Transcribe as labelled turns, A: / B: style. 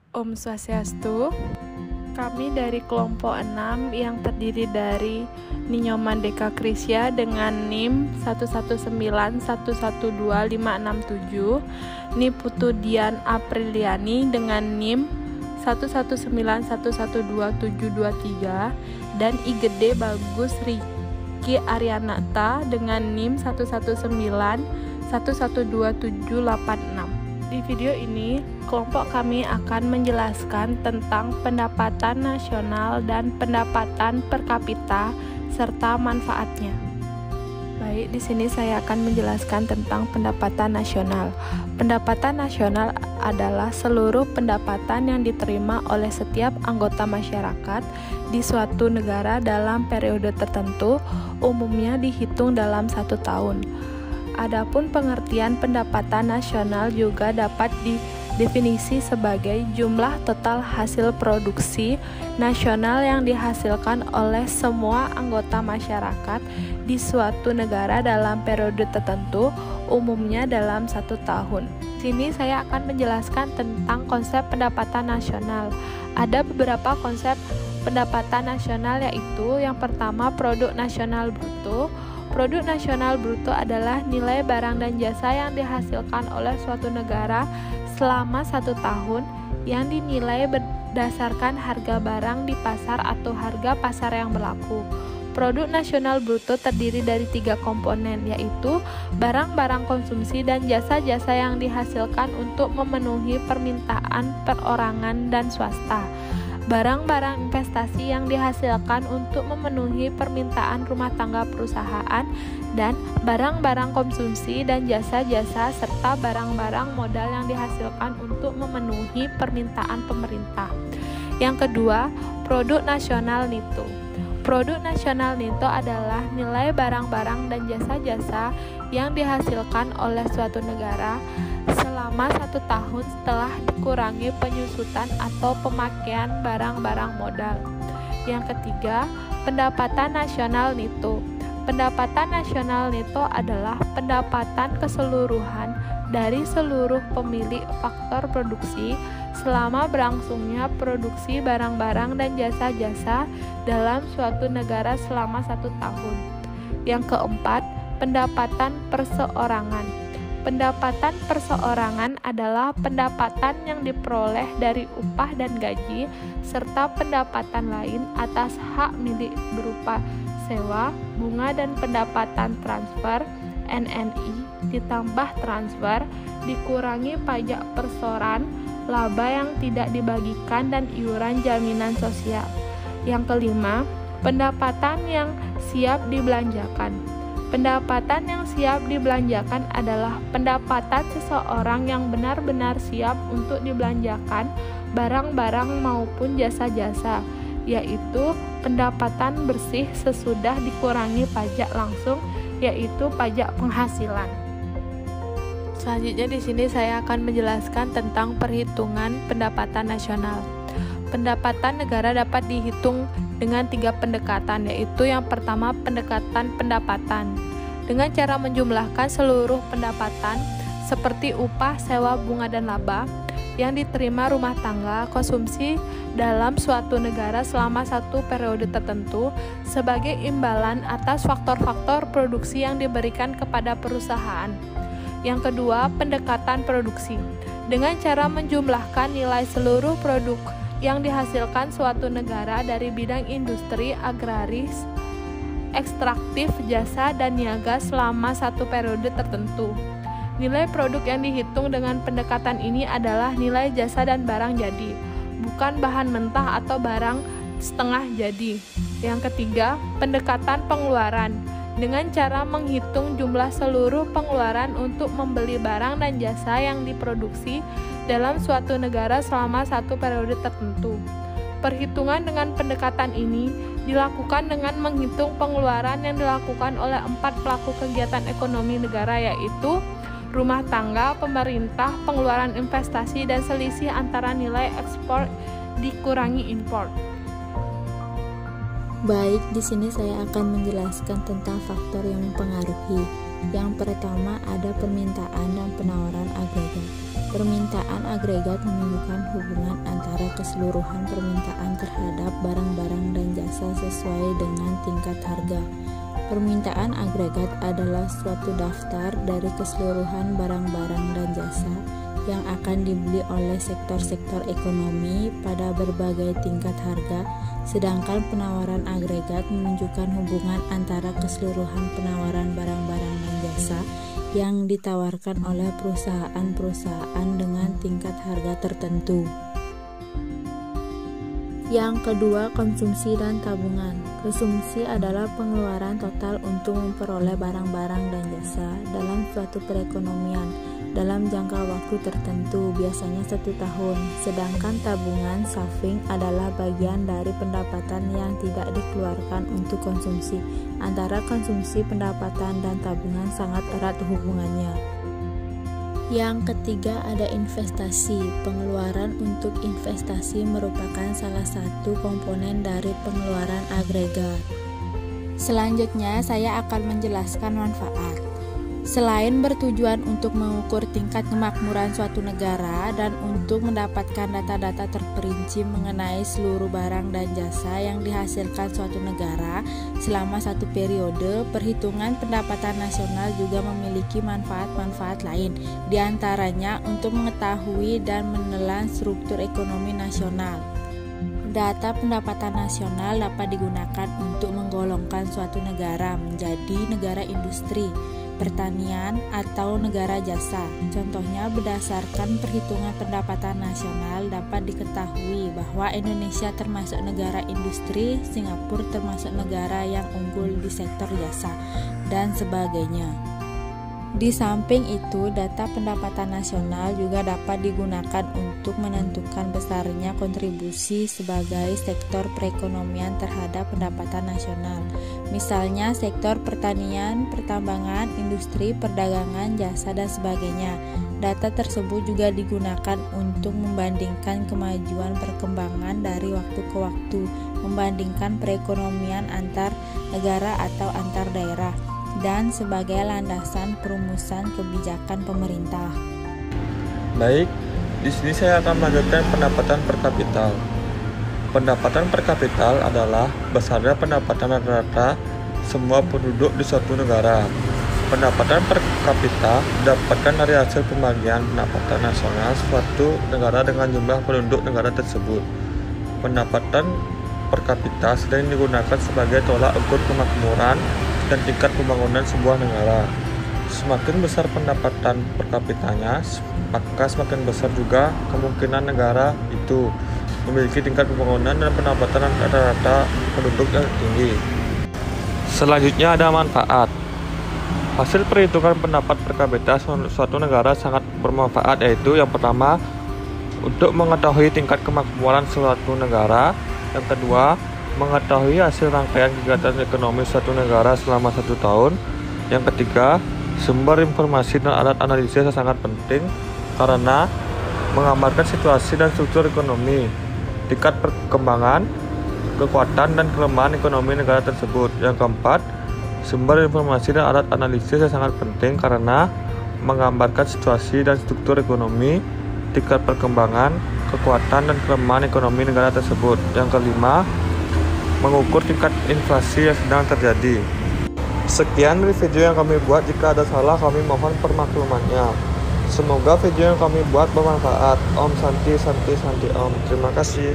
A: Om Swastiastu. Kami dari kelompok 6 yang terdiri dari Ninyo Mandeka Krisya dengan NIM 1191125667, Niputu Dian Apriliani dengan NIM 1191122723, dan Igede Bagus Riki Arianata dengan NIM 1191122786. Di video ini, kelompok kami akan menjelaskan tentang pendapatan nasional dan pendapatan per kapita serta manfaatnya. Baik, di sini saya akan menjelaskan tentang pendapatan nasional. Pendapatan nasional adalah seluruh pendapatan yang diterima oleh setiap anggota masyarakat di suatu negara dalam periode tertentu, umumnya dihitung dalam 1 tahun. Adapun pengertian pendapatan nasional juga dapat didefinisi sebagai jumlah total hasil produksi nasional yang dihasilkan oleh semua anggota masyarakat di suatu negara dalam periode tertentu, umumnya dalam 1 tahun. Di sini saya akan menjelaskan tentang konsep pendapatan nasional. Ada beberapa konsep pendapatan nasional, yaitu yang pertama produk nasional bruto. Produk nasional bruto adalah nilai barang dan jasa yang dihasilkan oleh suatu negara selama 1 tahun yang dinilai berdasarkan harga barang di pasar atau harga pasar yang berlaku. Produk nasional bruto terdiri dari 3 komponen, yaitu barang-barang konsumsi dan jasa-jasa yang dihasilkan untuk memenuhi permintaan perorangan dan swasta. Barang-barang investasi yang dihasilkan untuk memenuhi permintaan rumah tangga perusahaan, dan barang-barang konsumsi dan jasa-jasa serta barang-barang modal yang dihasilkan untuk memenuhi permintaan pemerintah. Yang kedua, produk nasional neto. Produk nasional neto adalah nilai barang-barang dan jasa-jasa yang dihasilkan oleh suatu negara selama 1 tahun setelah dikurangi penyusutan atau pemakaian barang-barang modal. Yang ketiga, pendapatan nasional neto. Pendapatan nasional neto adalah pendapatan keseluruhan dari seluruh pemilik faktor produksi selama berlangsungnya produksi barang-barang dan jasa-jasa dalam suatu negara selama 1 tahun. Yang keempat, pendapatan perseorangan. Pendapatan perseorangan adalah pendapatan yang diperoleh dari upah dan gaji, serta pendapatan lain atas hak milik berupa sewa, bunga, dan pendapatan transfer (NNI) ditambah transfer, dikurangi pajak perseroan, laba yang tidak dibagikan, dan iuran jaminan sosial. Yang kelima, pendapatan yang siap dibelanjakan. Pendapatan yang siap dibelanjakan adalah pendapatan seseorang yang benar-benar siap untuk dibelanjakan barang-barang maupun jasa-jasa, yaitu pendapatan bersih sesudah dikurangi pajak langsung, yaitu pajak penghasilan. Selanjutnya di sini saya akan menjelaskan tentang perhitungan pendapatan nasional. Pendapatan negara dapat dihitung dengan 3 pendekatan, yaitu yang pertama pendekatan pendapatan. Dengan cara menjumlahkan seluruh pendapatan seperti upah, sewa, bunga, dan laba yang diterima rumah tangga konsumsi dalam suatu negara selama 1 periode tertentu sebagai imbalan atas faktor-faktor produksi yang diberikan kepada perusahaan. Yang kedua, pendekatan produksi. Dengan cara menjumlahkan nilai seluruh produk yang dihasilkan suatu negara dari bidang industri, agraris, ekstraktif, jasa, dan niaga selama 1 periode tertentu. Nilai produk yang dihitung dengan pendekatan ini adalah nilai jasa dan barang jadi, bukan bahan mentah atau barang setengah jadi. Yang ketiga, pendekatan pengeluaran. Dengan cara menghitung jumlah seluruh pengeluaran untuk membeli barang dan jasa yang diproduksi dalam suatu negara selama 1 periode tertentu. Perhitungan dengan pendekatan ini dilakukan dengan menghitung pengeluaran yang dilakukan oleh 4 pelaku kegiatan ekonomi negara, yaitu rumah tangga, pemerintah, pengeluaran investasi, dan selisih antara nilai ekspor dikurangi impor.
B: Baik, di sini saya akan menjelaskan tentang faktor yang mempengaruhi. Yang pertama ada permintaan dan penawaran agregat. Permintaan agregat menunjukkan hubungan antara keseluruhan permintaan terhadap barang-barang dan jasa sesuai dengan tingkat harga. Permintaan agregat adalah suatu daftar dari keseluruhan barang-barang dan jasa yang akan dibeli oleh sektor-sektor ekonomi pada berbagai tingkat harga, sedangkan penawaran agregat menunjukkan hubungan antara keseluruhan penawaran barang-barang dan jasa yang ditawarkan oleh perusahaan-perusahaan dengan tingkat harga tertentu. Yang kedua, konsumsi dan tabungan. Konsumsi adalah pengeluaran total untuk memperoleh barang-barang dan jasa dalam suatu perekonomian dalam jangka waktu tertentu, biasanya 1 tahun. Sedangkan tabungan saving adalah bagian dari pendapatan yang tidak dikeluarkan untuk konsumsi. Antara konsumsi, pendapatan, dan tabungan sangat erat hubungannya. Yang ketiga ada investasi. Pengeluaran untuk investasi merupakan salah satu komponen dari pengeluaran agregat. Selanjutnya saya akan menjelaskan manfaat. Selain bertujuan untuk mengukur tingkat kemakmuran suatu negara dan untuk mendapatkan data-data terperinci mengenai seluruh barang dan jasa yang dihasilkan suatu negara selama satu periode, perhitungan pendapatan nasional juga memiliki manfaat-manfaat lain, diantaranya untuk mengetahui dan menelan struktur ekonomi nasional. Data pendapatan nasional dapat digunakan untuk menggolongkan suatu negara menjadi negara industri, pertanian, atau negara jasa. Contohnya, berdasarkan perhitungan pendapatan nasional dapat diketahui bahwa Indonesia termasuk negara industri, Singapura termasuk negara yang unggul di sektor jasa, dan sebagainya. Di samping itu, data pendapatan nasional juga dapat digunakan untuk menentukan besarnya kontribusi sebagai sektor perekonomian terhadap pendapatan nasional. Misalnya sektor pertanian, pertambangan, industri, perdagangan, jasa, dan sebagainya. Data tersebut juga digunakan untuk membandingkan kemajuan perkembangan dari waktu ke waktu, membandingkan perekonomian antar negara atau antar daerah, dan sebagai landasan perumusan kebijakan pemerintah.
C: Baik, di sini saya akan melanjutkan pendapatan per kapital. Pendapatan per kapital adalah besarnya pendapatan rata-rata semua penduduk di suatu negara. Pendapatan per kapita didapatkan dari hasil pembagian pendapatan nasional suatu negara dengan jumlah penduduk negara tersebut. Pendapatan per kapita sering digunakan sebagai tolak ukur kemakmuran dan tingkat pembangunan sebuah negara. Semakin besar pendapatan per kapitanya, maka semakin besar juga kemungkinan negara itu memiliki tingkat pembangunan dan pendapatan rata-rata penduduk yang tinggi. Selanjutnya ada manfaat. Hasil perhitungan pendapat per kapita suatu negara sangat bermanfaat, yaitu yang pertama, untuk mengetahui tingkat kemakmuran suatu negara. Yang kedua, mengetahui hasil rangkaian kegiatan ekonomi suatu negara selama 1 tahun. Yang ketiga, sumber informasi dan alat analisis sangat penting karena menggambarkan situasi dan struktur ekonomi, tingkat perkembangan, kekuatan dan kelemahan ekonomi negara tersebut. Yang keempat, sumber informasi dan alat analisis sangat penting karena menggambarkan situasi dan struktur ekonomi, tingkat perkembangan, kekuatan dan kelemahan ekonomi negara tersebut. Yang kelima, mengukur tingkat inflasi yang sedang terjadi. Sekian dari video yang kami buat. Jika ada salah, kami mohon permaklumannya. Semoga video yang kami buat bermanfaat. Om Santi Santi Santi Om. Terima kasih.